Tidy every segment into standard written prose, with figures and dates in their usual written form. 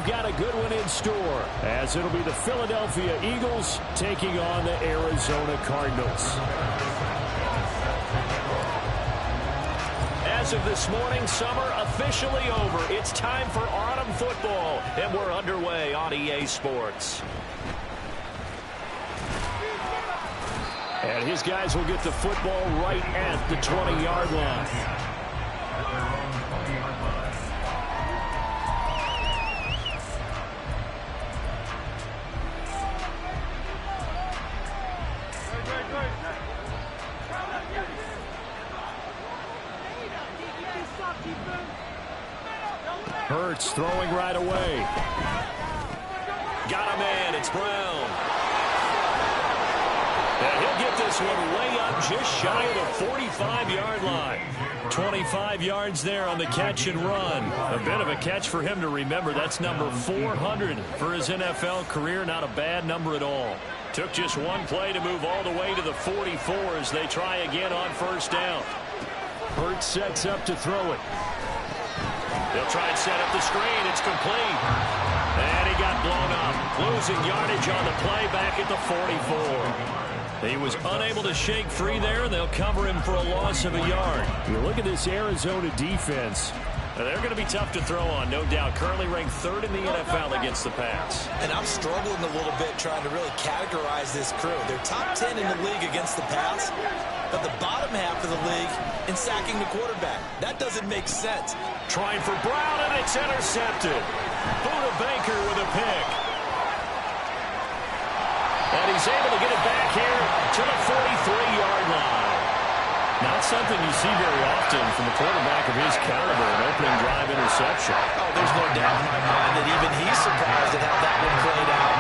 we've got a good one in store, as it'll be the Philadelphia Eagles taking on the Arizona Cardinals. As of this morning, summer officially over. It's time for autumn football, and we're underway on EA Sports. And his guys will get the football right at the 20-yard line. Hurts throwing right away. Got a man. It's Brown. And he'll get this one way up just shy of the 45-yard line. 25 yards there on the catch and run. A bit of a catch for him to remember. That's number 400 for his NFL career. Not a bad number at all. Took just one play to move all the way to the 44 as they try again on first down. Hurts sets up to throw it. They'll try and set up the screen. It's complete. And he got blown up. Losing yardage on the play back at the 44. He was unable to shake free there. They'll cover him for a loss of a yard. You look at this Arizona defense. They're going to be tough to throw on, no doubt. Currently ranked third in the NFL against the pass. And I'm struggling a little bit trying to really categorize this crew. They're top 10 in the league against the pass, but the bottom half of the league in sacking the quarterback. That doesn't make sense. Trying for Brown, and it's intercepted. Buda Baker with a pick. And he's able to get it back here to the 43-yard line. Not something you see very often from a quarterback of his caliber, an opening drive interception. Oh, there's no doubt in my mind that even he's surprised at how that one played out.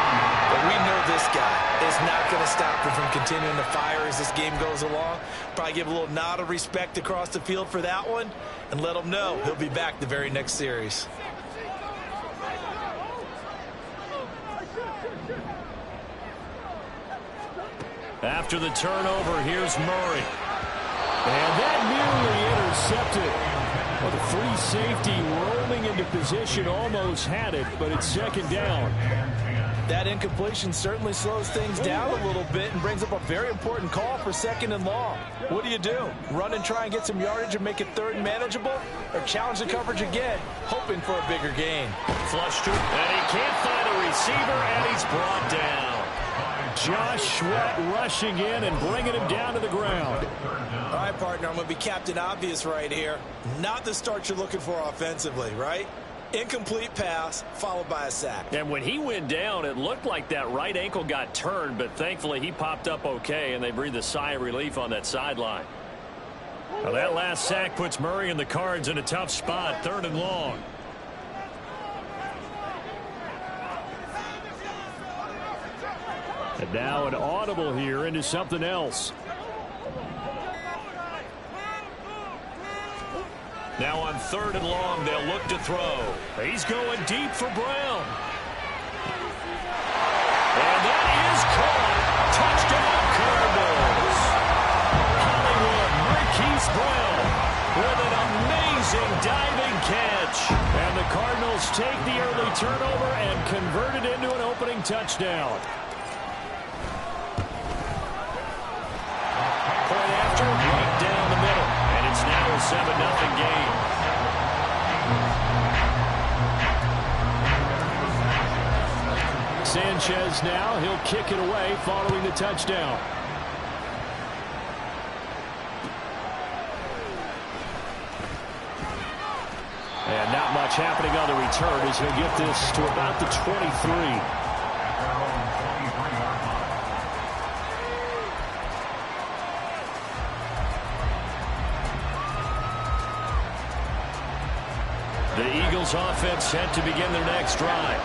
But we know this guy is not going to stop him from continuing to fire as this game goes along. Probably give a little nod of respect across the field for that one and let him know he'll be back the very next series. After the turnover, here's Murray. And that nearly intercepted. Well, the free safety rolling into position almost had it, but it's second down. That incompletion certainly slows things down a little bit and brings up a very important call for second and long. What do? Run and try and get some yardage and make it third and manageable? Or challenge the coverage again, hoping for a bigger gain? Flush to, and he can't find a receiver, and he's brought down. Josh Sweat rushing in and bringing him down to the ground. All right, partner, I'm going to be Captain Obvious right here. Not the start you're looking for offensively, right? Incomplete pass followed by a sack. And when he went down, it looked like that right ankle got turned, but thankfully he popped up okay, and they breathed a sigh of relief on that sideline. Now that last sack puts Murray and the Cards in a tough spot, third and long. And now an audible here into something else. Now on third and long, they'll look to throw. He's going deep for Brown. And that is caught. Touchdown, Cardinals. Hollywood Marquise Brown with an amazing diving catch. And the Cardinals take the early turnover and convert it into an opening touchdown. Point after, right down the middle. And it's now a 7-0 game. Sanchez now, he'll kick it away following the touchdown. And not much happening on the return as he'll get this to about the 23. The Eagles offense set to begin their next drive.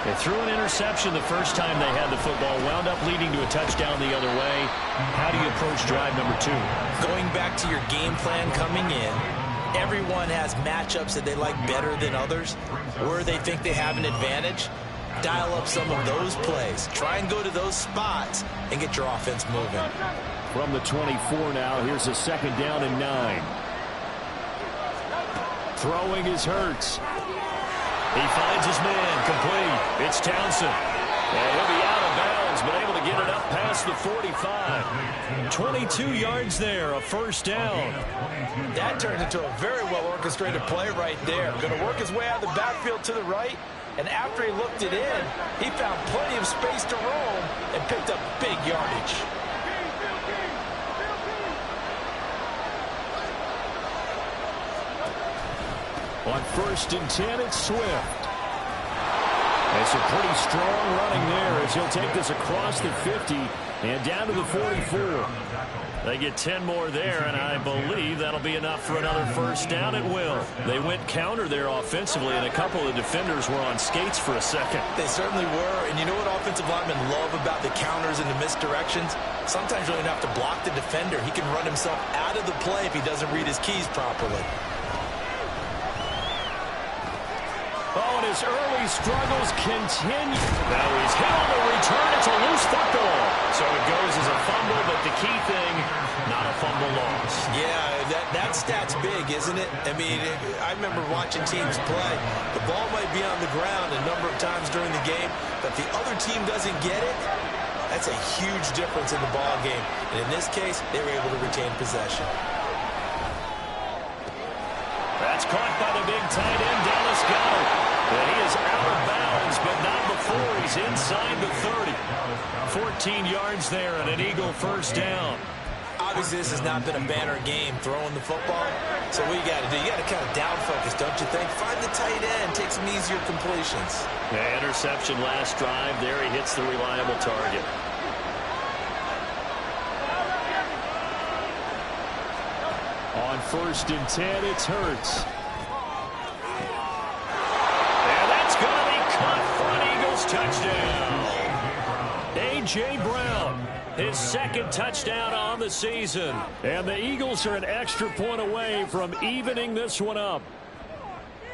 They threw an interception the first time they had the football, wound up leading to a touchdown the other way. How do you approach drive number 2? Going back to your game plan coming in, everyone has matchups that they like better than others, where they think they have an advantage. Dial up some of those plays. Try and go to those spots and get your offense moving. From the 24 now, here's a second down and 9. Throwing is Hurts. He finds his man, It's Townsend. And he'll be out of bounds, but able to get it up past the 45. 22 yards there, a first down. That turned into a very well-orchestrated play right there. Going to work his way out of the backfield to the right, and after he looked it in, he found plenty of space to roam and picked up big yardage. On 1st and 10, it's Swift. It's a pretty strong running there as he'll take this across the 50 and down to the 44. They get 10 more there, and I believe that'll be enough for another first down at will. They went counter there offensively, and a couple of defenders were on skates for a second. They certainly were, and you know what offensive linemen love about the counters and the misdirections? Sometimes you don't even have to block the defender. He can run himself out of the play if he doesn't read his keys properly. Oh, and his early struggles continue. Now he's hit on the return. It's a loose football. So it goes as a fumble, but the key thing, not a fumble loss. Yeah, that stat's big, isn't it? I mean, I remember watching teams play. The ball might be on the ground a number of times during the game, but if the other team doesn't get it, that's a huge difference in the ball game. And in this case, they were able to retain possession. That's caught by the big tight end, Dallas Goedert. And he is out of bounds, but not before he's inside the 30. 14 yards there and an Eagle first down. Obviously, this has not been a banner game throwing the football. So what you got to do, you got to kind of down focus, don't you think? Find the tight end, take some easier completions. Yeah, interception last drive. There he hits the reliable target. On 1st and 10, it's Hurts. And that's going to be caught for an Eagles touchdown. A.J. Brown, his second touchdown on the season. And the Eagles are an extra point away from evening this one up.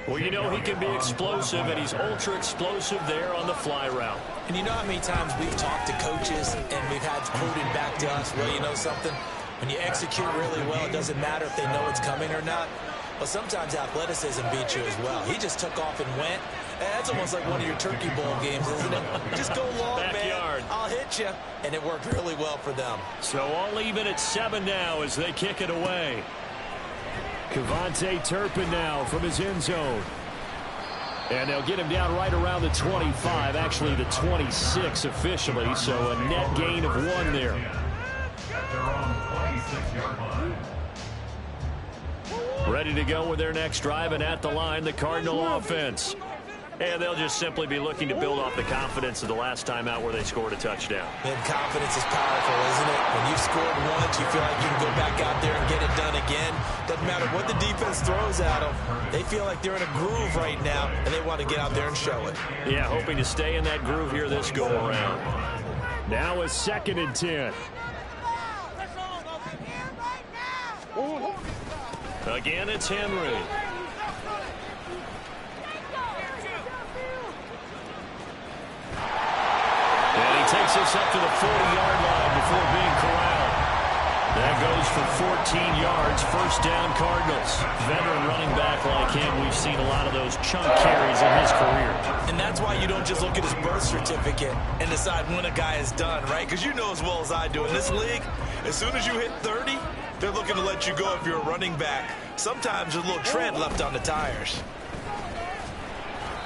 Well, you know he can be explosive, and he's ultra-explosive there on the fly route. And you know how many times we've talked to coaches and we've had quoted back to us, well, you know something? When you execute really well, it doesn't matter if they know it's coming or not. But sometimes athleticism beats you as well. He just took off and went. And that's almost like one of your Turkey Bowl games, isn't it? Just go long, Backyard. man. I'll hit you. And it worked really well for them. So all even at 7 now as they kick it away. Kevontae Turpin now from his end zone. And they'll get him down right around the 25, actually the 26 officially. So a net gain of 1 there. Ready to go with their next drive, and at the line, the Cardinal offense. And they'll just simply be looking to build off the confidence of the last time out where they scored a touchdown. And confidence is powerful, isn't it? When you've scored once, you feel like you can go back out there and get it done again. Doesn't matter what the defense throws at them. They feel like they're in a groove right now, and they want to get out there and show it. Yeah, hoping to stay in that groove here this go-around. Now a 2nd and 10. Again, it's Henry. And he takes us up to the 40-yard line before being corralled. That goes for 14 yards. First down, Cardinals. Veteran running back like him, we've seen a lot of those chunk carries in his career. And that's why you don't just look at his birth certificate and decide when a guy is done, right? Because you know as well as I do, in this league, as soon as you hit 30, they're looking to let you go if you're a running back. Sometimes there's a little tread left on the tires.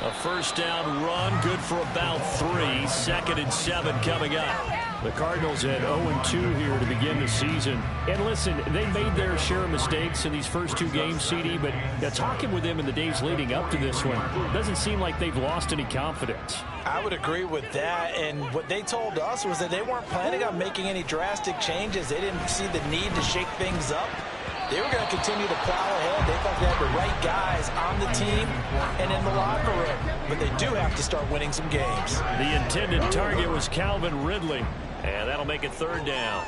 A first down run, good for about 3. 2nd and 7 coming up. The Cardinals at 0-2 here to begin the season. And listen, they made their share of mistakes in these first 2 games, CD, but talking with them in the days leading up to this one, doesn't seem like they've lost any confidence. I would agree with that, and what they told us was that they weren't planning on making any drastic changes. They didn't see the need to shake things up. They were going to continue to plow ahead. They thought they had the right guys on the team and in the locker room. But they do have to start winning some games. The intended target was Calvin Ridley, and that'll make it 3rd down.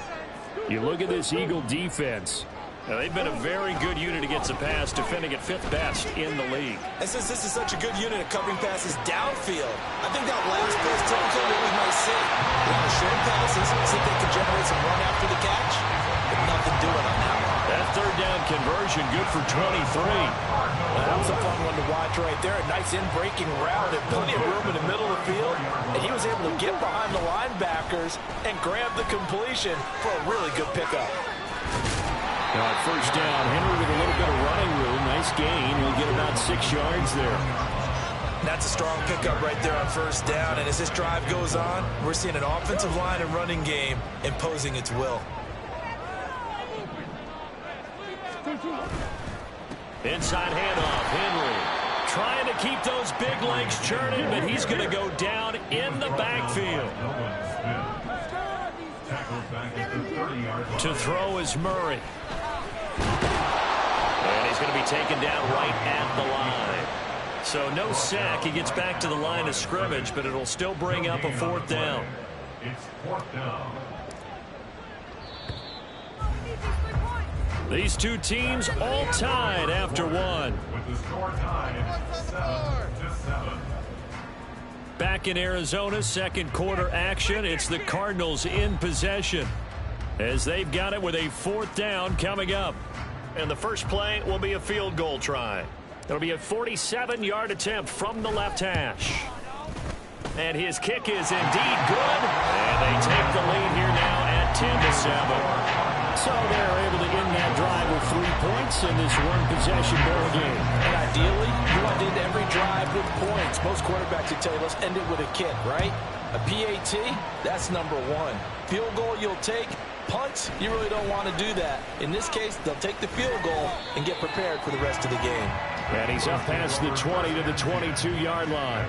You look at this Eagle defense. Now, they've been a very good unit against the pass, defending at 5th best in the league. And since this is such a good unit of covering passes downfield, I think that last pass typically what we might see. A lot of short passes, see if they can generate some run after the catch, but nothing doing on that one. That 3rd down conversion, good for 23. That was a fun one to watch right there. A nice in-breaking route and plenty of room in the middle of the field. was able to get behind the linebackers and grab the completion for a really good pickup. Now at first down, Henry with a little bit of running room. Nice gain. He'll get about 6 yards there. That's a strong pickup right there on first down. And as this drive goes on, we're seeing an offensive line and running game imposing its will. Inside handoff, Henry trying to keep those big legs churning, but he's going to go down in the backfield. To throw is Murray. And he's going to be taken down right at the line. So no sack. He gets back to the line of scrimmage, but it'll still bring up a 4th down. It's 4th down. These two teams all tied after one. With the score tied 7-7. Back in Arizona, second quarter action. It's the Cardinals in possession as they've got it with a 4th down coming up. And the first play will be a field goal try. It'll be a 47-yard attempt from the left hash. And his kick is indeed good. And they take the lead here now at 10-7. So they're able to end that drive with 3 points in this one-possession ball game. And ideally, you want to end every drive with points. Most quarterbacks would tell you, let's end it with a kick, right? A PAT, that's number 1. Field goal you'll take. Punts, you really don't want to do that. In this case, they'll take the field goal and get prepared for the rest of the game. And he's up past the 20 to the 22-yard line.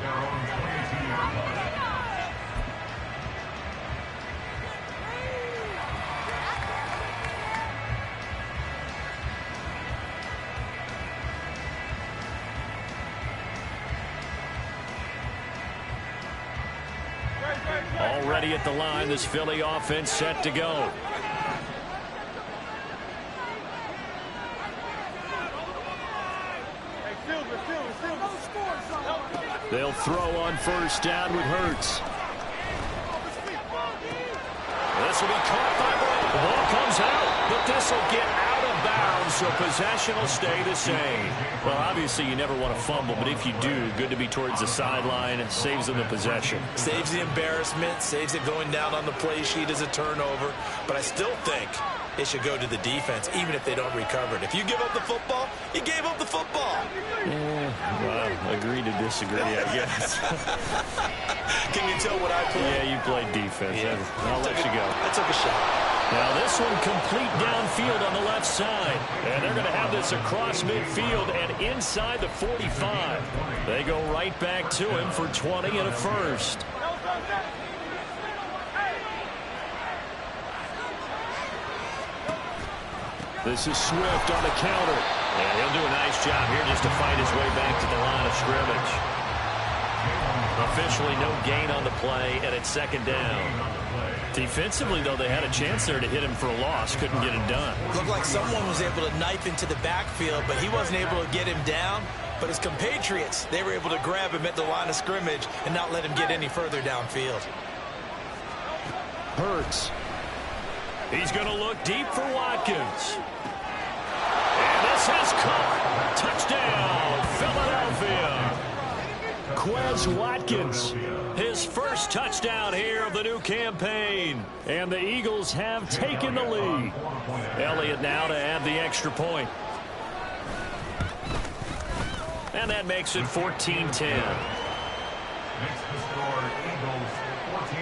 Already at the line, this Philly offense set to go. They'll throw on first down with Hurts. This will be caught by Ball. The ball comes out, but this will get out of bounds, so possession will stay the same. Well, obviously you never want to fumble, but if you do, good to be towards the sideline. It saves them the possession. Saves the embarrassment, saves it going down on the play sheet as a turnover. But I still think it should go to the defense, even if they don't recover it. If you give up the football, you gave up the football. Yeah, well, agree to disagree, I guess. Can you tell what I played? Yeah, you played defense. Yeah. I'll let you go. I took a shot. Now this one complete downfield on the left side. And they're going to have this across midfield and inside the 45. They go right back to him for 20 and a first. This is Swift on the counter. And he'll do a nice job here just to fight his way back to the line of scrimmage. Officially no gain on the play, and it's second down. Defensively, though, they had a chance there to hit him for a loss. Couldn't get it done. Looked like someone was able to knife into the backfield, but he wasn't able to get him down. But his compatriots, they were able to grab him at the line of scrimmage and not let him get any further downfield. Hurts. He's going to look deep for Watkins. And this is caught. Touchdown, Philadelphia. Quez Watkins, his first touchdown here of the new campaign. And the Eagles have taken the lead. Elliott now to add the extra point. And that makes it 14-10. Makes the score Eagles 14,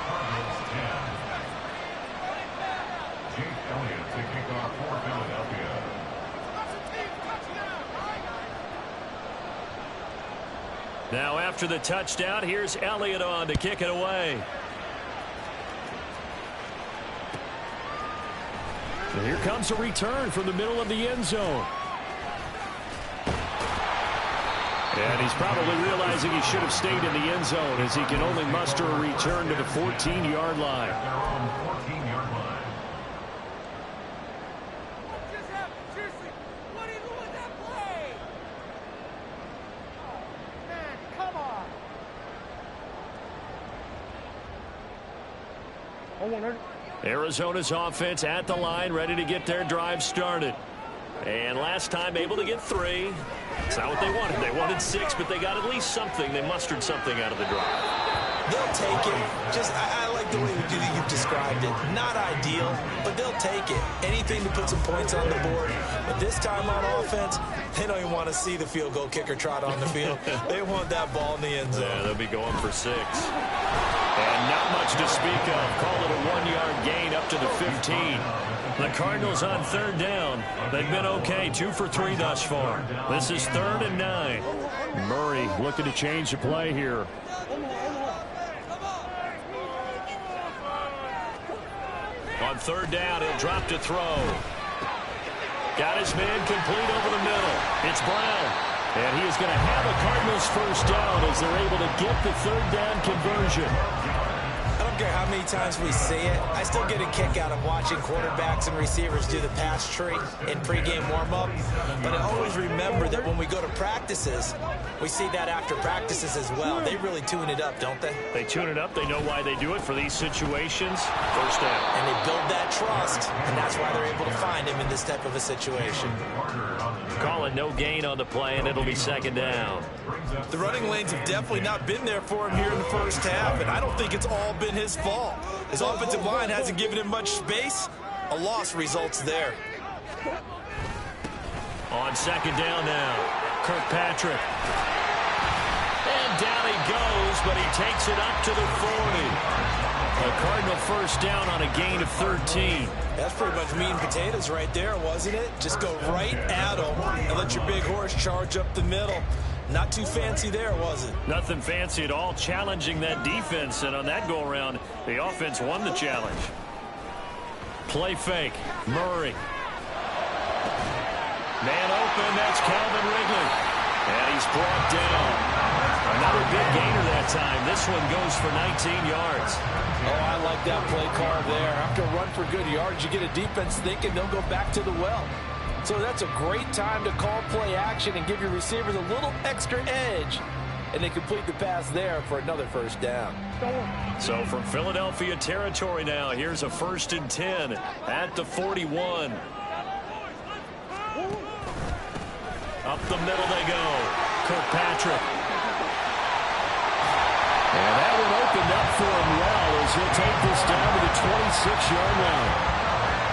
Cardinals 10. Jake Elliott to kick off for Philadelphia. Now after the touchdown, here's Elliott on to kick it away. And here comes a return from the middle of the end zone. And he's probably realizing he should have stayed in the end zone as he can only muster a return to the 14-yard line. They're on the 14-yard line. Arizona's offense at the line, ready to get their drive started. And last time able to get 3. It's not what they wanted. They wanted 6, but they got at least something. They mustered something out of the drive. They'll take it. I like the way you've described it. Not ideal, but they'll take it. Anything to put some points on the board. But this time on offense, they don't even want to see the field goal kicker trot on the field. They want that ball in the end zone. Yeah, they'll be going for 6. And not much to speak of. Call it a 1-yard gain up to the 15. The Cardinals on 3rd down. They've been okay, 2 for 3 thus far. This is 3rd and 9. Murray looking to change the play here. On 3rd down, he'll drop to throw. Got his man complete over the middle. It's Brown. And he is going to have a Cardinals first down as they're able to get the 3rd down conversion. I don't care how many times we see it. I still get a kick out of watching quarterbacks and receivers do the pass tree in pregame warm-up. But I always remember that when we go to practices, we see that after practices as well. They really tune it up, don't they? They tune it up. They know why they do it for these situations. First down. And they build that trust, and that's why they're able to find him in this type of a situation. Call it no gain on the play, and it'll be 2nd down. The running lanes have definitely not been there for him here in the first half, and I don't think it's all been his fault. His offensive line hasn't given him much space. A loss results there. On 2nd down now, Kirkpatrick. And down he goes, but he takes it up to the 40. A Cardinal first down on a gain of 13. That's pretty much meat and potatoes right there, wasn't it? Just go right at him and let your big horse charge up the middle. Not too fancy there, was it? Nothing fancy at all, challenging that defense, and on that go-around, the offense won the challenge. Play fake, Murray. Man open, that's Calvin Ridley. And he's brought down. Another big gainer that time. This one goes for 19 yards. Oh, I like that play call there. After a run for good yards, you get a defense thinking they'll go back to the well. So that's a great time to call play action and give your receivers a little extra edge. And they complete the pass there for another first down. So from Philadelphia territory now, here's a 1st and 10 at the 41. Up the middle they go. Kirkpatrick. And that one opened up for him well as he'll take this down to the 26-yard line.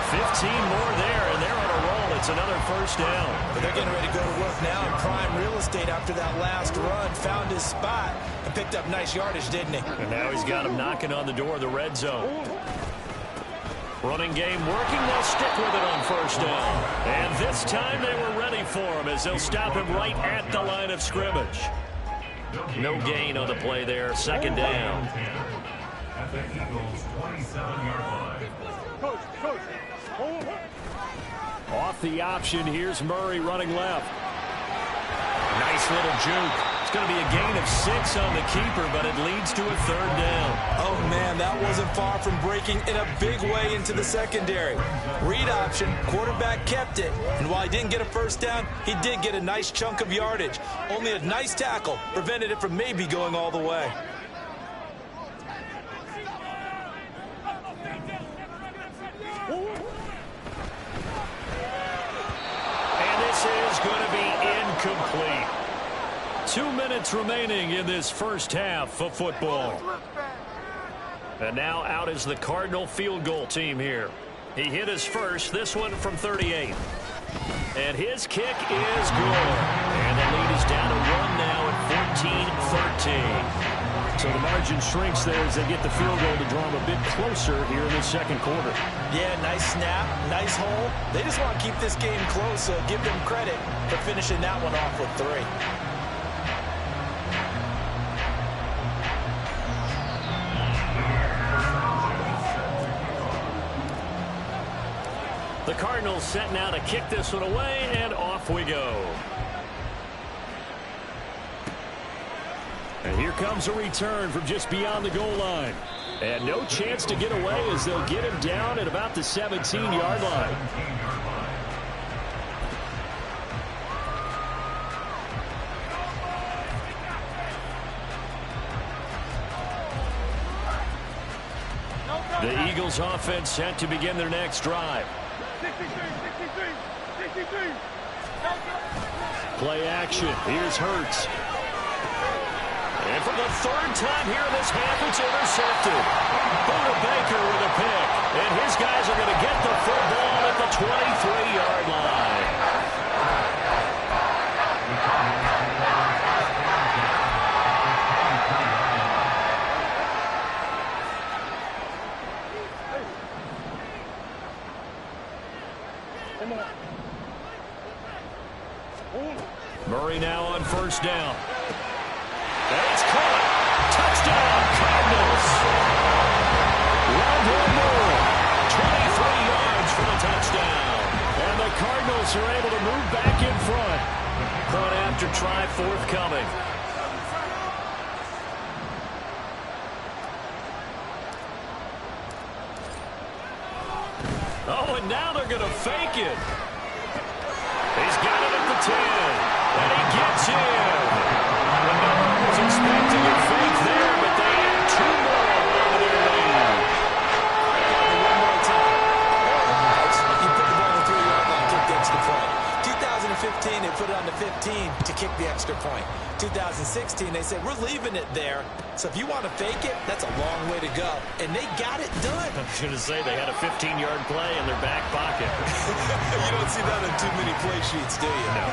15 more there, and they're on a roll. It's another first down. But they're getting ready to go to work now in prime real estate after that last run. Found his spot and picked up nice yardage, didn't he? And now he's got him knocking on the door of the red zone. Running game working. They'll stick with it on first down. And this time they were ready for him as they'll stop him right at the line of scrimmage. No gain on the play there. 2nd down. At the Eagles' 27-yard line. Off the option, here's Murray running left. Nice little juke. It's going to be a gain of 6 on the keeper, but it leads to a 3rd down. Oh, man, that wasn't far from breaking in a big way into the secondary. Read option, quarterback kept it, and while he didn't get a first down, he did get a nice chunk of yardage. Only a nice tackle prevented it from maybe going all the way. And this is going to be incomplete. 2 minutes remaining in this first half of football. And now out is the Cardinal field goal team here. He hit his first, this one from 38. And his kick is good. And the lead is down to 1 now at 14-13. So the margin shrinks there as they get the field goal to draw them a bit closer here in the 2nd quarter. Yeah, nice snap, nice hole. They just want to keep this game close, so give them credit for finishing that one off with 3. The Cardinals set now to kick this one away, and off we go. And here comes a return from just beyond the goal line. And no chance to get away as they'll get him down at about the 17-yard line. The Eagles offense set to begin their next drive. Play action. Here's Hurts. And And for the third time here in this half, it's intercepted. Buda Baker with a pick. And his guys are going to get the football at the 23-yard line. Murray now on first down. And it's caught. Touchdown, Cardinals. Rondell Moore, 23 yards for the touchdown. And the Cardinals are able to move back in front. Point after try forthcoming. Oh, and now they're going to fake it. He's got it at the 10. And he gets in. And no one was expecting a fake there, but they add 2 more into their lead. One more time. You put the ball on the 3-yard line, kick the extra point. 2015, they put it on the 15 to kick the extra point. 2016, they said, we're leaving it there. So if you want to fake it, that's a long way to go. And they got it done. I was going to say they had a 15-yard play in their back pocket. You don't see that on too many play sheets, do you? No.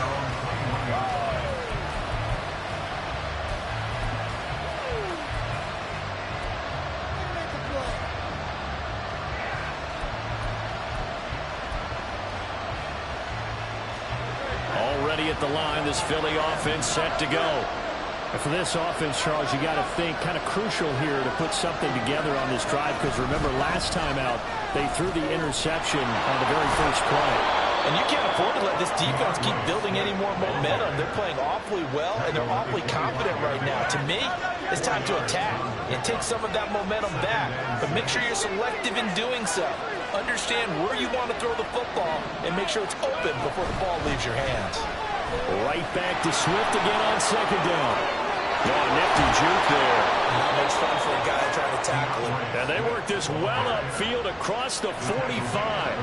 Already at the line, this Philly offense set to go. And for this offense, Charles, you got to think kind of crucial here to put something together on this drive, because remember last time out they threw the interception on the very first play. And you can't afford to let this defense keep building any more momentum. They're playing awfully well, and they're awfully confident right now. To me, it's time to attack and take some of that momentum back. But make sure you're selective in doing so. Understand where you want to throw the football and make sure it's open before the ball leaves your hands. Right back to Swift again on second down. Oh, nifty juke there. Not much fun for a guy trying to tackle him. And they work this well upfield across the 45.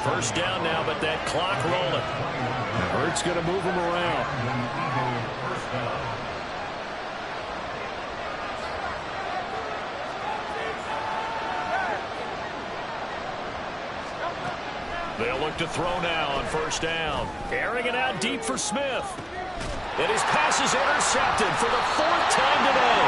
First down now, but that clock rolling. Hurts going to move him around. They'll look to throw now on first down. Airing it out deep for Smith. And his pass is intercepted for the 4th time today.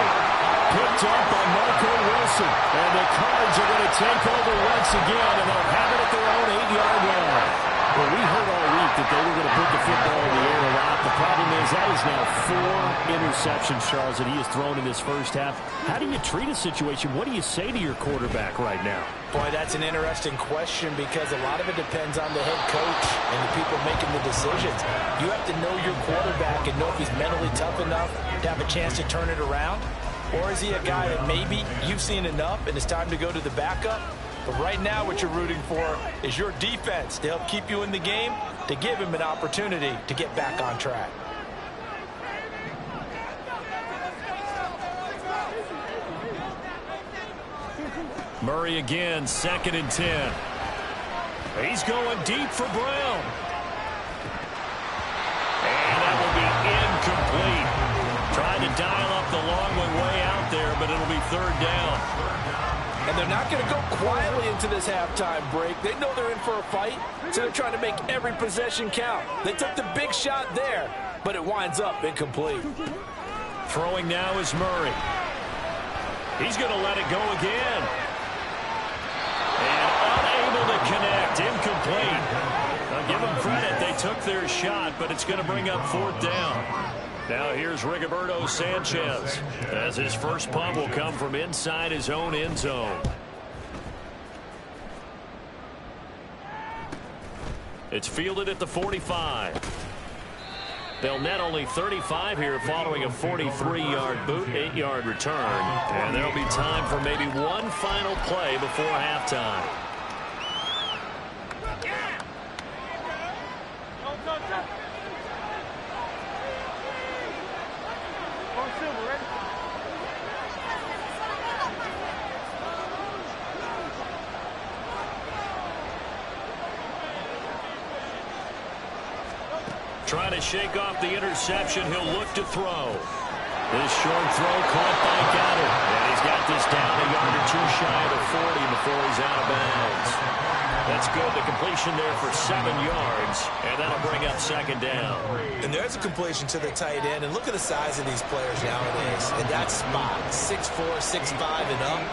Picked up by Marco Wilson. And the Cards are going to take over once again, and they'll have it at their own 8-yard line. Well, we heard all week that they were going to put the football in the air a lot. The problem is that is now 4 interceptions, Charles, that he has thrown in this first half. How do you treat a situation? What do you say to your quarterback right now? Boy, that's an interesting question, because a lot of it depends on the head coach and the people making the decisions. You have to know your quarterback and know if he's mentally tough enough to have a chance to turn it around. Or is he a guy that maybe you've seen enough and it's time to go to the backup? But right now what you're rooting for is your defense to help keep you in the game, to give him an opportunity to get back on track. Murray again, 2nd and 10. He's going deep for Brown. And that will be incomplete. Trying to dial up the long one way out there, but it'll be 3rd down. And they're not going to go quietly into this halftime break. They know they're in for a fight, so they're trying to make every possession count. They took the big shot there, but it winds up incomplete. Throwing now is Murray. He's going to let it go again. And unable to connect. Incomplete. I'll give them credit. They took their shot, but it's going to bring up 4th down. Now here's Rigoberto Sanchez, as his first punt will come from inside his own end zone. It's fielded at the 45. They'll net only 35 here following a 43-yard boot, 8-yard return. And there'll be time for maybe one final play before halftime. Trying to shake off the interception. He'll look to throw. This short throw caught by Goddard. And he's got this down a yard or two shy of the 40 before he's out of bounds. That's good. The completion there for 7 yards, and that'll bring up second down. And there's a completion to the tight end. And look at the size of these players nowadays. And that spot, 6'4", 6'5", and up.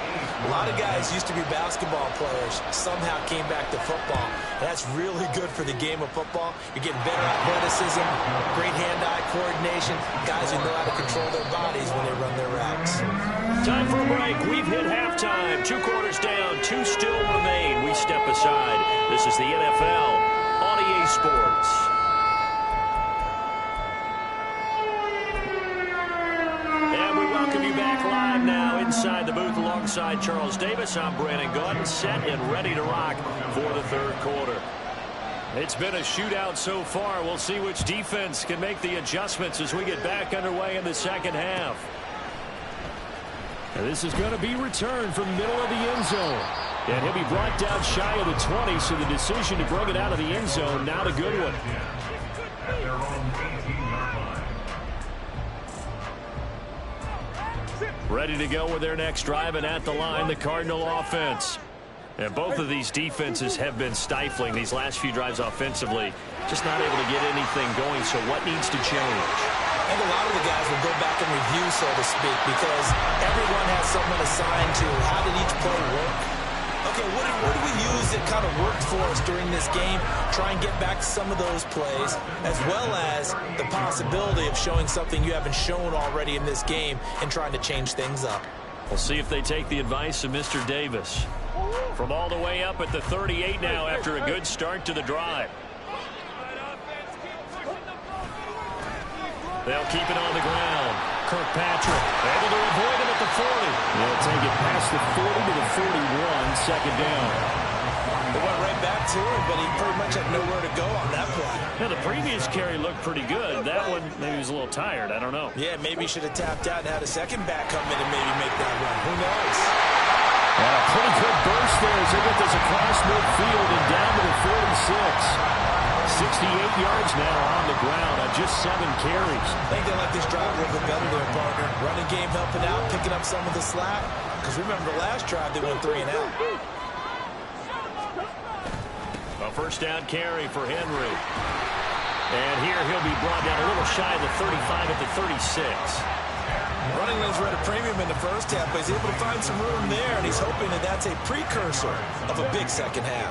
A lot of guys used to be basketball players, somehow came back to football. And that's really good for the game of football. You're getting better athleticism, great hand-eye coordination, guys who know how to control their bodies when they run their routes. Time for a break. We've hit halftime. 2 quarters down, 2 still remain. We step aside. This is the NFL on EA Sports. And we welcome you back live now inside the booth alongside Charles Davis. I'm Brandon Gordon, set and ready to rock for the third quarter. It's been a shootout so far. We'll see which defense can make the adjustments as we get back underway in the second half. And this is going to be returned from the middle of the end zone. And he'll be brought down shy of the 20, so the decision to bring it out of the end zone, not a good one. At their own 18-yard line. Ready to go with their next drive, and at the line, the Cardinal offense. And both of these defenses have been stifling these last few drives offensively. Just not able to get anything going, so what needs to change? I think a lot of the guys will go back and review, so to speak, because everyone has someone assigned to how did each play work. Okay, what do we use that kind of worked for us during this game? Try and get back to some of those plays, as well as the possibility of showing something you haven't shown already in this game and trying to change things up. We'll see if they take the advice of Mr. Davis. From all the way up at the 38 now after a good start to the drive. They'll keep it on the ground. Kirkpatrick able to avoid him at the 40. They'll take it past the 40 to the 41, second down. They went right back to him, but he pretty much had nowhere to go on that play. Now, the previous carry looked pretty good. That one, maybe he was a little tired. I don't know. Yeah, maybe he should have tapped out and had a second back come in and maybe make that run. Who knows? And a pretty good burst there as they get this across midfield and down to the 46. 68 yards now on the ground on just 7 carries. I think they like this drive a little bit better there, partner. Running game helping out, picking up some of the slack. Because remember, the last drive they went 3 and out. A first down carry for Henry. And here he'll be brought down a little shy of the 35 at the 36. Running lanes were at a premium in the first half, but he's able to find some room there, and he's hoping that that's a precursor of a big second half.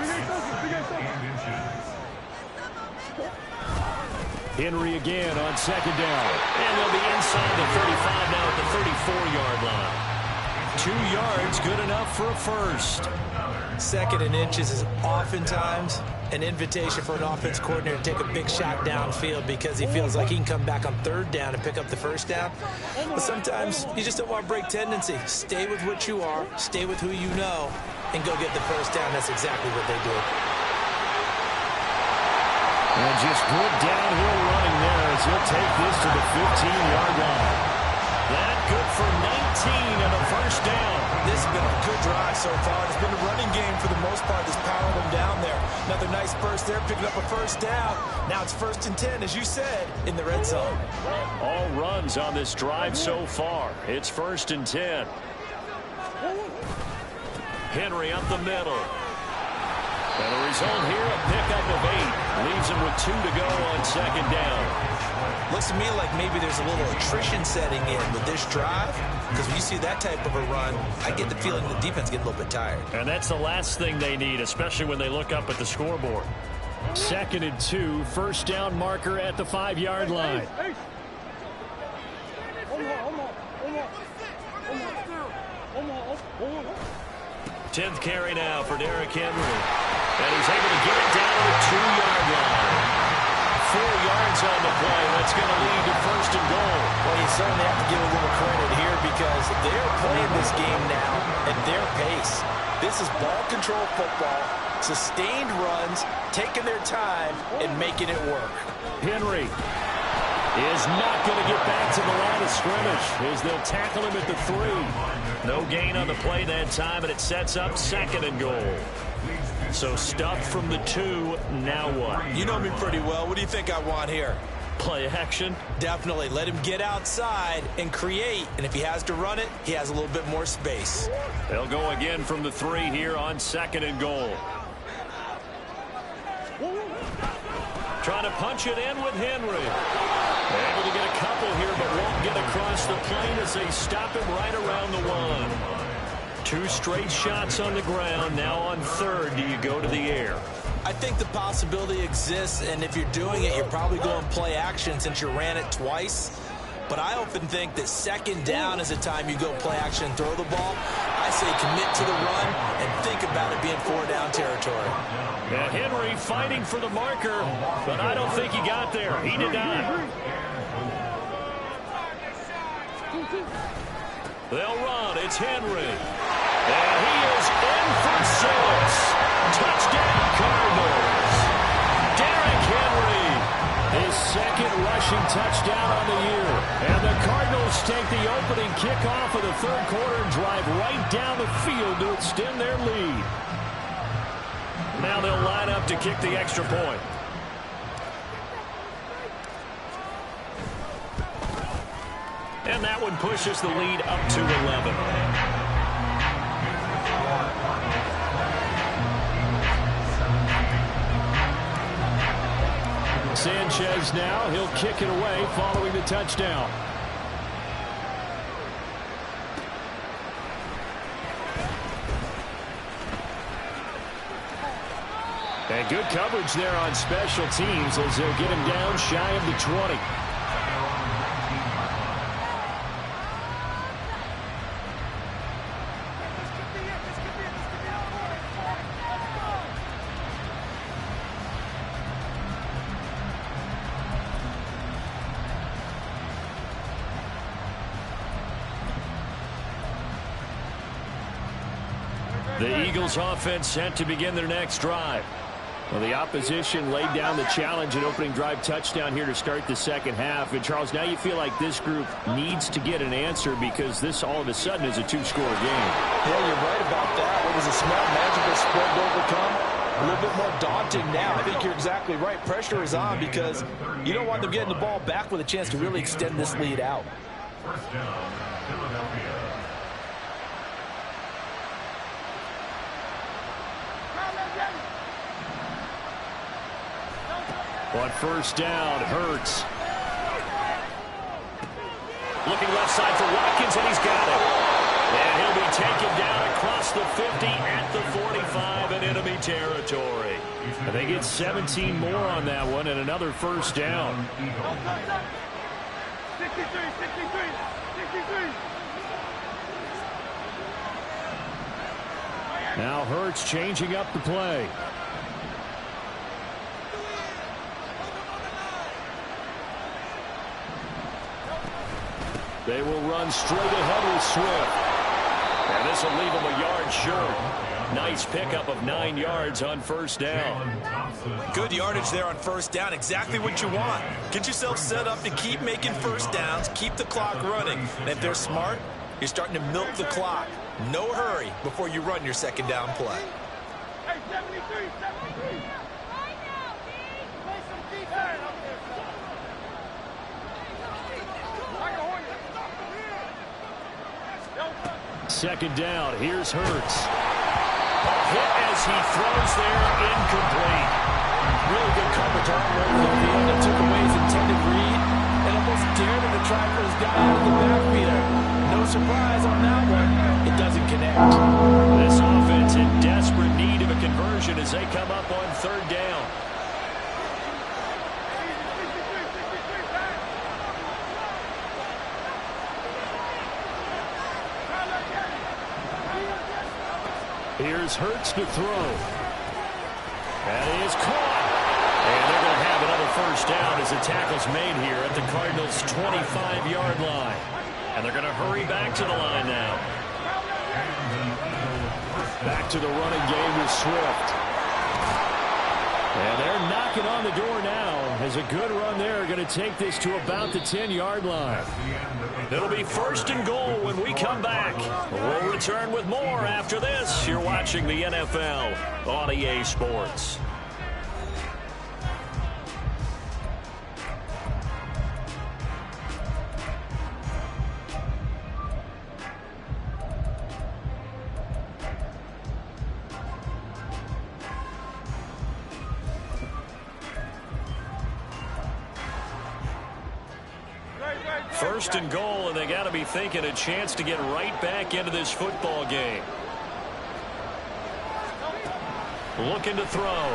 Henry again on second down. And they'll be inside the 35 now at the 34-yard line. 2 yards, good enough for a first. Second and inches is oftentimes an invitation for an offense coordinator to take a big shot downfield because he feels like he can come back on third down and pick up the first down. But sometimes you just don't want to break tendency. Stay with what you are, stay with who you know, and go get the first down. That's exactly what they do. And just good downhill running there as he'll take this to the 15-yard line. That good for 19 and a first down. This has been a good drive so far. It's been a running game for the most part that's powering them down there. Another nice burst there, picking up a first down. Now it's 1st and 10, as you said, in the red zone. All runs on this drive so far. It's 1st and 10. Henry up the middle. And the result here, a pickup of 8. Leaves him with 2 to go on second down. Looks to me like maybe there's a little attrition setting in with this drive. Because when you see that type of a run, I get the feeling the defense gets a little bit tired. And that's the last thing they need, especially when they look up at the scoreboard. 2nd and 2, first down marker at the 5-yard line. 10th carry now for Derrick Henry. And he's able to get it down to the 2-yard line. 4 yards on the play. That's going to lead to 1st and goal. Well, you certainly have to give a little credit here because they're playing this game now at their pace. This is ball control football, sustained runs, taking their time, and making it work. Henry is not going to get back to the line of scrimmage as they'll tackle him at the 3. No gain on the play that time, and it sets up 2nd and goal. So stuffed from the 2, now what? You know me pretty well. What do you think I want here? Play action. Definitely. Let him get outside and create. And if he has to run it, he has a little bit more space. They'll go again from the 3 here on 2nd and goal. Trying to punch it in with Henry. Able to get a couple here, but won't get across the plane as they stop him right around the 1. 2 straight shots on the ground. Now on 3rd, do you go to the air? I think the possibility exists, and if you're doing it, you're probably going play action since you ran it twice. But I often think that 2nd down is the time you go play action and throw the ball. I say commit to the run and think about it being 4-down territory. Yeah, Henry fighting for the marker, but I don't think he got there. He did not. They'll run. It's Henry. And he is in for 6. Touchdown, Cardinals. Derrick Henry, his 2nd rushing touchdown on the year. And the Cardinals take the opening kickoff of the 3rd quarter and drive right down the field to extend their lead. Now they'll line up to kick the extra point. And that one pushes the lead up to 11. Sanchez now, he'll kick it away following the touchdown. And good coverage there on special teams as they'll get him down shy of the 20. The Eagles offense set to begin their next drive. Well, the opposition laid down the challenge and opening drive touchdown here to start the 2nd half. And, Charles, now you feel like this group needs to get an answer because this all of a sudden is a 2-score game. Yeah, you're right about that. It was a small, manageable spread to overcome. A little bit more daunting now. I think you're exactly right. Pressure is on because you don't want them getting the ball back with a chance to really extend this lead out. 1st down, Philadelphia. On 1st down, Hurts. Looking left side for Watkins, and he's got it. And he'll be taken down across the 50 at the 45 in enemy territory. And they get 17 more on that one and another 1st down. 63. Now Hurts changing up the play. They will run straight ahead with Swift. And this will leave them a yard short. Nice pickup of 9 yards on 1st down. Good yardage there on 1st down. Exactly what you want. Get yourself set up to keep making 1st downs. Keep the clock running. And if they're smart, you're starting to milk the clock. No hurry before you run your 2nd down play. Hey, 73. Play some defense. 2nd down. Here's Hurts. A hit as he throws there, incomplete. Really good coverage all over the field that took away his intended read and almost dared him to try for his guy out of the backfield. No surprise on that one. It doesn't connect. This offense in desperate need of a conversion as they come up on 3rd down. Here's Hurts to throw. That is caught. And they're going to have another 1st down as the tackle's made here at the Cardinals' 25-yard line. And they're going to hurry back to the line now. Back to the running game with Swift. And they're knocking on the door now as a good run there. Going to take this to about the 10-yard line. It'll be 1st and goal when we come back. We'll return with more after this. You're watching the NFL on EA Sports. first and goal, and they got to be thinking a chance to get right back into this football game. Looking to throw.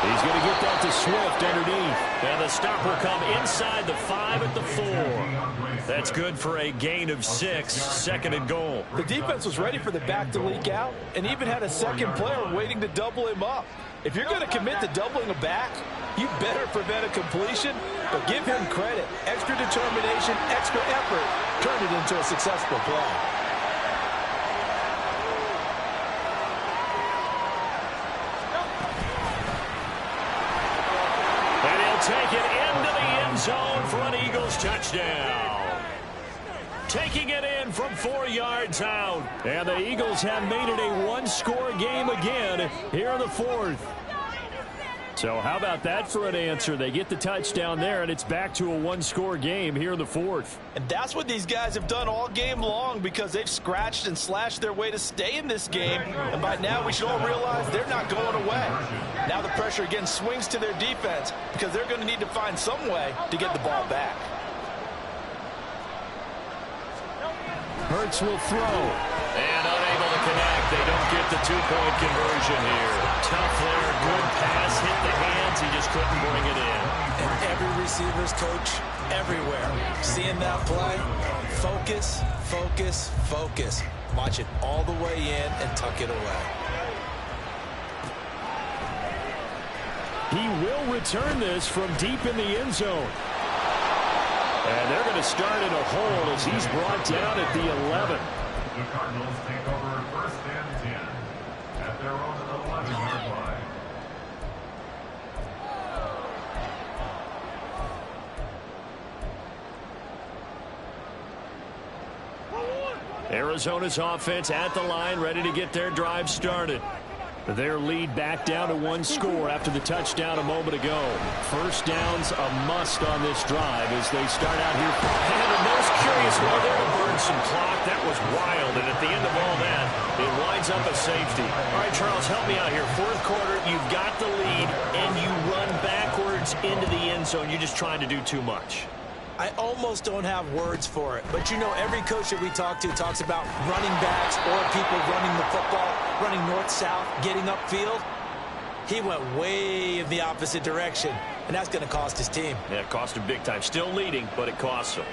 He's going to get that to Swift underneath. And the stop will come inside the 5 at the 4. That's good for a gain of 6, second and goal. The defense was ready for the back to leak out and even had a second player waiting to double him up. If you're going to commit to doubling a back, you better prevent a completion, but give him credit. Extra determination, extra effort turned it into a successful play. Take it into the end zone for an Eagles touchdown. Taking it in from 4 yards out. And the Eagles have made it a one-score game again here in the 4th. So how about that for an answer? They get the touchdown there, and it's back to a one-score game here in the 4th. And that's what these guys have done all game long because they've scratched and slashed their way to stay in this game. And by now, we should all realize they're not going away. Now the pressure again swings to their defense because they're going to need to find some way to get the ball back. Hurts will throw. And unable to connect. They don't get the two-point conversion here. Tough there. Good pass. Hit the hands. He just couldn't bring it in. And every receiver's coach everywhere. Seeing that play, focus, focus, focus. Watch it all the way in and tuck it away. He will return this from deep in the end zone. And they're going to start in a hole as he's brought down at the 11. The Cardinals take over first and 10 at their own 11-yard line. Arizona's offense at the line, ready to get their drive started. Their lead back down to one score after the touchdown a moment ago. First down's a must on this drive as they start out here. And the most curious one there to burn some clock. That was wild, and at the end of all that, it winds up a safety. All right, Charles, help me out here. Fourth quarter, you've got the lead, and you run backwards into the end zone. You're just trying to do too much. I almost don't have words for it, but you know every coach that we talk to talks about running backs or people running the football, running north-south, getting upfield. He went way in the opposite direction, and that's going to cost his team. Yeah, it cost him big time. Still leading, but it costs him.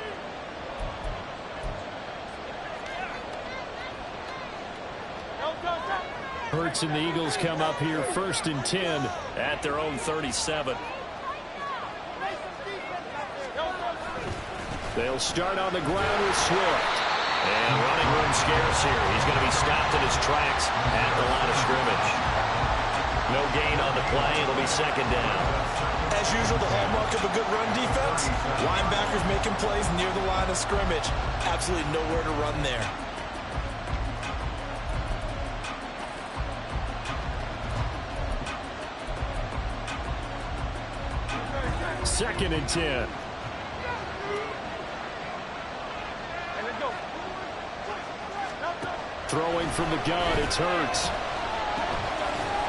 Hurts and the Eagles come up here first and 10 at their own 37. They'll start on the ground with Swift. And running room scarce here. He's going to be stopped in his tracks at the line of scrimmage. No gain on the play. It'll be second down. As usual, the hallmark of a good run defense, linebackers making plays near the line of scrimmage. Absolutely nowhere to run there. Second and 10. Throwing from the gun, it's Hurts.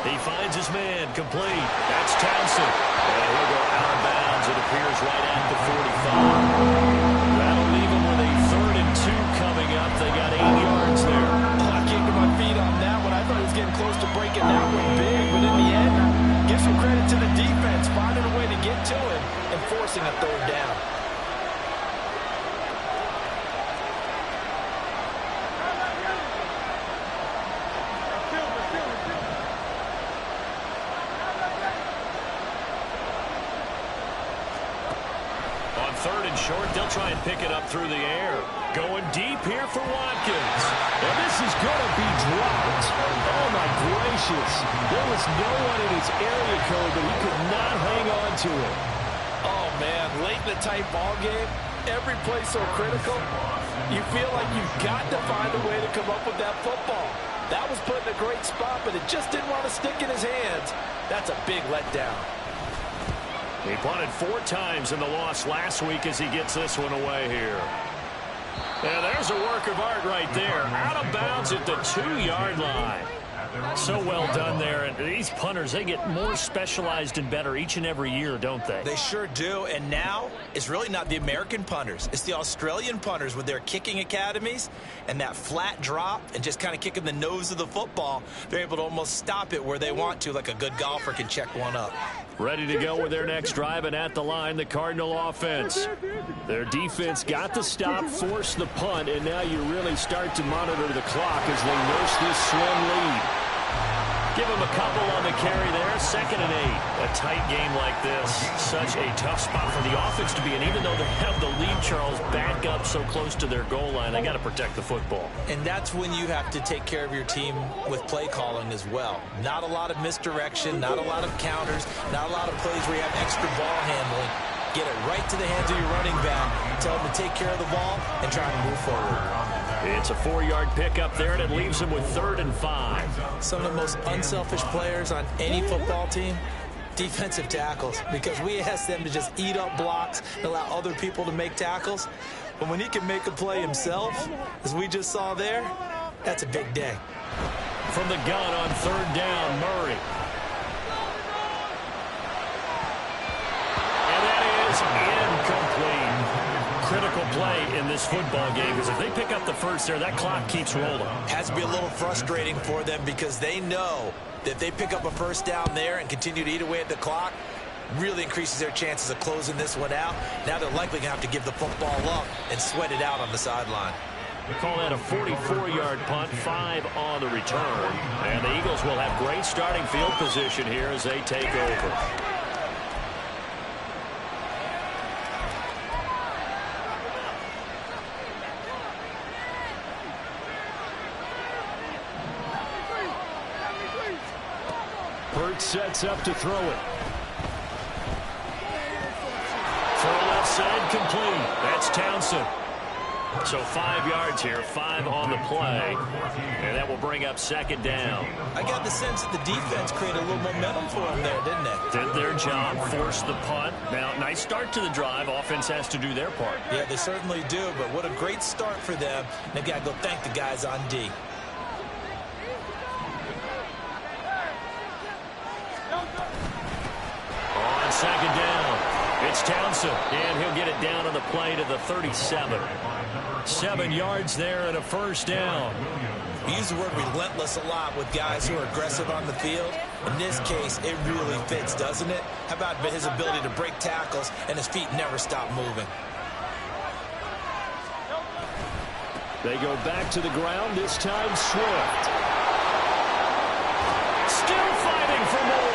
He finds his man, complete. That's Townsend. And he'll go out of bounds. It appears right at the 45. That'll leave him with a 3rd and 2 coming up. They got 8 yards there. I came to my feet on that one. I thought he was getting close to breaking that one big, but in the end, give some credit to the defense, finding a way to get to him and forcing a 3rd down. Short, they'll try and pick it up through the air. Going deep here for Watkins. And this is going to be dropped. Oh, my gracious. There was no one in his area code, but he could not hang on to it. Oh, man, late in the tight ball game, every play so critical, you feel like you've got to find a way to come up with that football. That was put in a great spot, but it just didn't want to stick in his hands. That's a big letdown. He punted 4 times in the loss last week as he gets this one away here. And there's a work of art right there. Out of bounds at the 2-yard line. So well done there. And these punters, they get more specialized and better each and every year, don't they? They sure do. And now it's really not the American punters. It's the Australian punters with their kicking academies and that flat drop and just kind of kicking the nose of the football. They're able to almost stop it where they want to, like a good golfer can check one up. Ready to go with their next drive, and at the line, the Cardinal offense. Their defense got the stop, forced the punt, and now you really start to monitor the clock as they nurse this slim lead. Give them a couple on the carry there. 2nd and 8. A tight game like this. Such a tough spot for the offense to be in. Even though they have the lead, Charles, back up so close to their goal line, they got to protect the football. And that's when you have to take care of your team with play calling as well. Not a lot of misdirection, not a lot of counters, not a lot of plays where you have extra ball handling. Get it right to the hands of your running back. Tell them to take care of the ball and try to move forward. It's a 4-yard pickup there, and it leaves them with 3rd and 5. Some of the most unselfish players on any football team, defensive tackles, because we ask them to just eat up blocks and allow other people to make tackles. But when he can make a play himself, as we just saw there, that's a big day. From the gun on 3rd down, Murray. And that is incomplete. Critical play in this football game, because if they pick up the first there, that clock keeps rolling. Has to be a little frustrating for them because they know that if they pick up a first down there and continue to eat away at the clock, really increases their chances of closing this one out. Now they're likely going to have to give the football up and sweat it out on the sideline. We call that a 44-yard punt, 5 on the return. And the Eagles will have great starting field position here as they take over. Sets up to throw it. Throw left side complete. That's Townsend. So 5 yards here, 5 on the play. And that will bring up 2nd down. I got the sense that the defense created a little momentum for them there, didn't it? Did their job, forced the punt. Now, nice start to the drive. Offense has to do their part. Yeah, they certainly do, but what a great start for them. They've got to go thank the guys on D. On 2nd down, it's Townsend, and he'll get it down on the play to the 37. 7 yards there and a 1st down. We use the word relentless a lot with guys who are aggressive on the field. In this case, it really fits, doesn't it? How about his ability to break tackles and his feet never stop moving? They go back to the ground, this time Swift. Still fighting for more.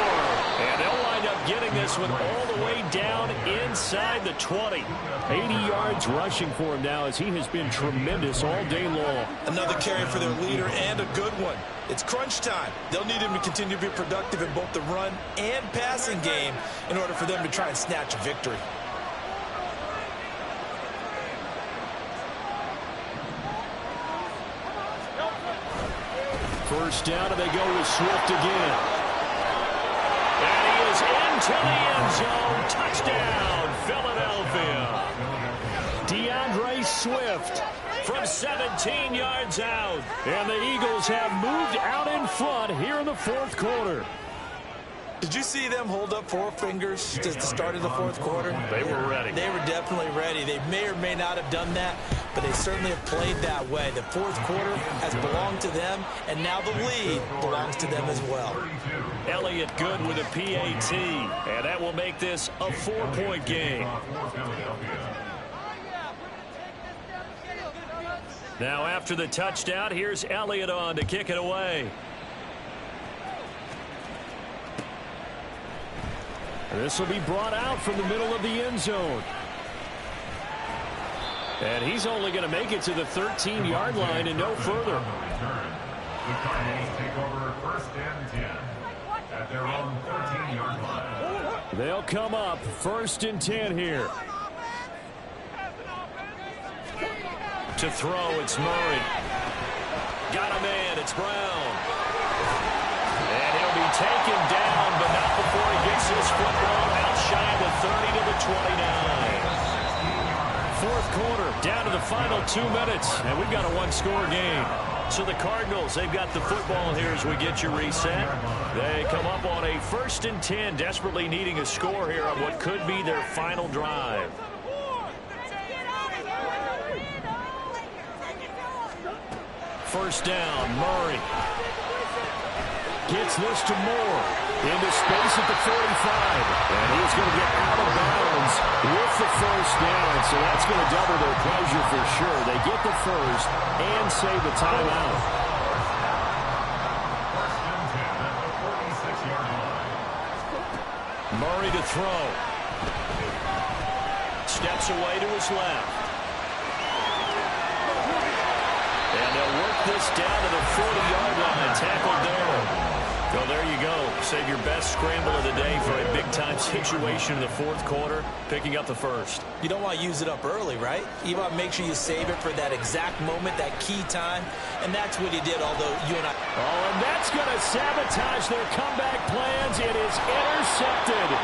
And they'll wind up getting this one all the way down inside the 20. 80 yards rushing for him now as he has been tremendous all day long. Another carry for their leader and a good one. It's crunch time. They'll need him to continue to be productive in both the run and passing game in order for them to try and snatch a victory. First down, and they go with Swift again. And he is into the end zone. Touchdown, Philadelphia. DeAndre Swift from 17 yards out. And the Eagles have moved out in front here in the 4th quarter. Did you see them hold up 4 fingers at the start of the 4th quarter? They were ready. They were definitely ready. They may or may not have done that, but they certainly have played that way. The 4th quarter has belonged to them, and now the lead belongs to them as well. Elliott good with a PAT, and that will make this a 4-point game. Now after the touchdown, here's Elliott on to kick it away. This will be brought out from the middle of the end zone. And he's only going to make it to the 13-yard line and no further. The Cardinals take over 1st and 10 at their own 13-yard line. They'll come up 1st and 10 here. To throw, it's Murray. Got a man, it's Brown. And he'll be taken down, but not before he gets his football out shy of the 30 to the 29. Fourth quarter, down to the final 2 minutes, and we've got a one-score game. So the Cardinals, they've got the football here as we get you reset. They come up on a 1st and 10, desperately needing a score here on what could be their final drive. First down, Murray. Gets this to Moore. Into space at the 45. And he's going to get out of bounds with the first down. So that's going to double their pleasure for sure. They get the first and save the timeout. First and 10 at the 46-yard line. Murray to throw. Steps away to his left. And they'll work this down to the 40-yard line. Tackled there. Well, there you go. Save your best scramble of the day for a big-time situation in the fourth quarter, picking up the first. You don't want to use it up early, right? You want to make sure you save it for that exact moment, that key time, and that's what he did, although you and I... Oh, and that's going to sabotage their comeback plans. It is intercepted.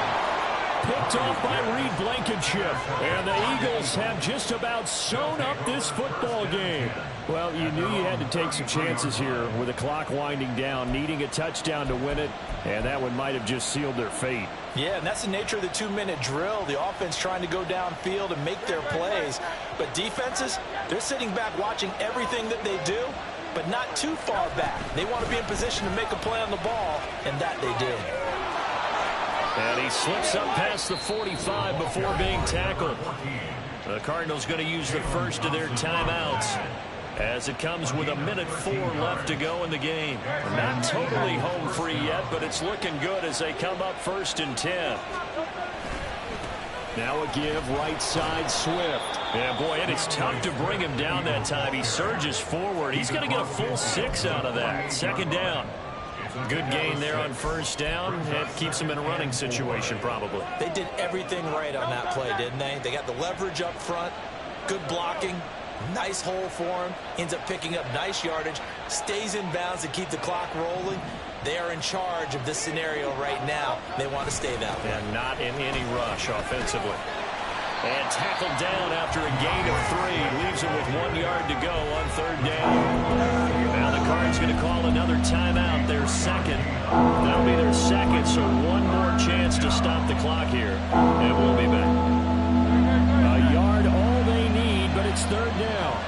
Picked off by Reed Blankenship. And the Eagles have just about sewn up this football game. Well, you knew you had to take some chances here with the clock winding down, needing a touchdown to win it, and that one might have just sealed their fate. Yeah, and that's the nature of the 2-minute drill. The offense trying to go downfield and make their plays. But defenses, they're sitting back watching everything that they do, but not too far back. They want to be in position to make a play on the ball, and that they did. And he slips up past the 45 before being tackled. The Cardinals going to use the first of their timeouts as it comes with 1:04 left to go in the game. Not totally home free yet, but it's looking good as they come up 1st and 10. Now a give right side Swift. Yeah, boy, and it's tough to bring him down that time. He surges forward. He's going to get a full 6 out of that. Second down. Good gain there on first down. It keeps them in a running situation probably. They did everything right on that play, didn't they? They got the leverage up front, good blocking, nice hole for him, ends up picking up nice yardage, stays in bounds to keep the clock rolling. They are in charge of this scenario right now. They want to stay that way. And not in any rush offensively. And tackled down after a gain of 3. Leaves him with 1 yard to go on third down. Now the Cards going to call another timeout, their second. That'll be their second, so one more chance to stop the clock here. And we'll be back. A yard all they need, but it's third down.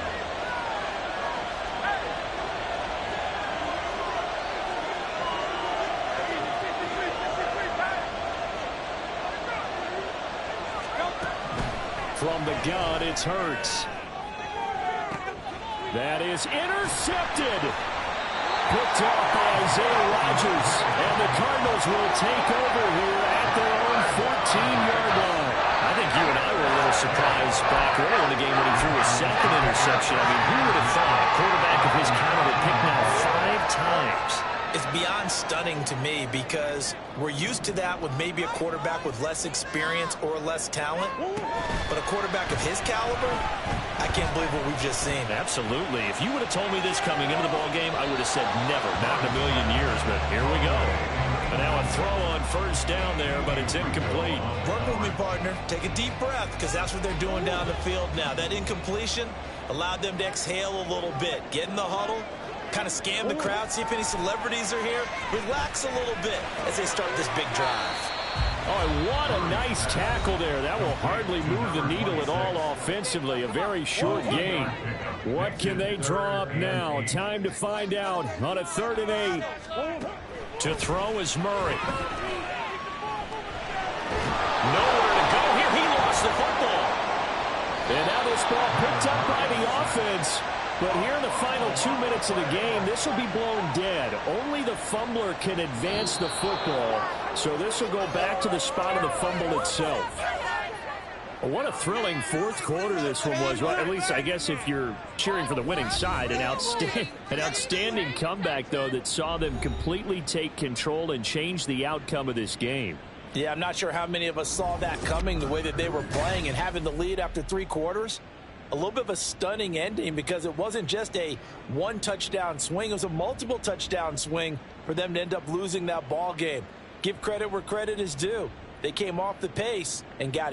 From the gun, it's Hurts. That is intercepted. Picked off by Isaiah Rodgers. And the Cardinals will take over here at their own 14-yard line. I think you and I were a little surprised back early in the game when he threw a second interception. I mean, who would have thought a quarterback of his caliber picked now 5 times? It's beyond stunning to me because we're used to that with maybe a quarterback with less experience or less talent. But a quarterback of his caliber, I can't believe what we've just seen. Absolutely. If you would have told me this coming into the ball game, I would have said never, not in a million years. But here we go. And now a throw on first down there, but it's incomplete. Work with me, partner. Take a deep breath because that's what they're doing down the field now. That incompletion allowed them to exhale a little bit. Get in the huddle. Kind of scan the crowd, see if any celebrities are here. Relax a little bit as they start this big drive. Oh, what a nice tackle there. That will hardly move the needle at all offensively. A very short gain. What can they draw up now? Time to find out on a 3rd and 8. To throw is Murray. Nowhere to go here. He lost the football. And now this ball picked up by the offense. But here in the final 2 minutes of the game, this will be blown dead. Only the fumbler can advance the football. So this will go back to the spot of the fumble itself. What a thrilling fourth quarter this one was. Well, at least I guess if you're cheering for the winning side, an outstanding comeback, though, that saw them completely take control and change the outcome of this game. Yeah, I'm not sure how many of us saw that coming, the way that they were playing and having the lead after 3 quarters. A little bit of a stunning ending because it wasn't just a 1-touchdown swing. It was a multiple touchdown swing for them to end up losing that ball game. Give credit where credit is due. They came off the pace and got it.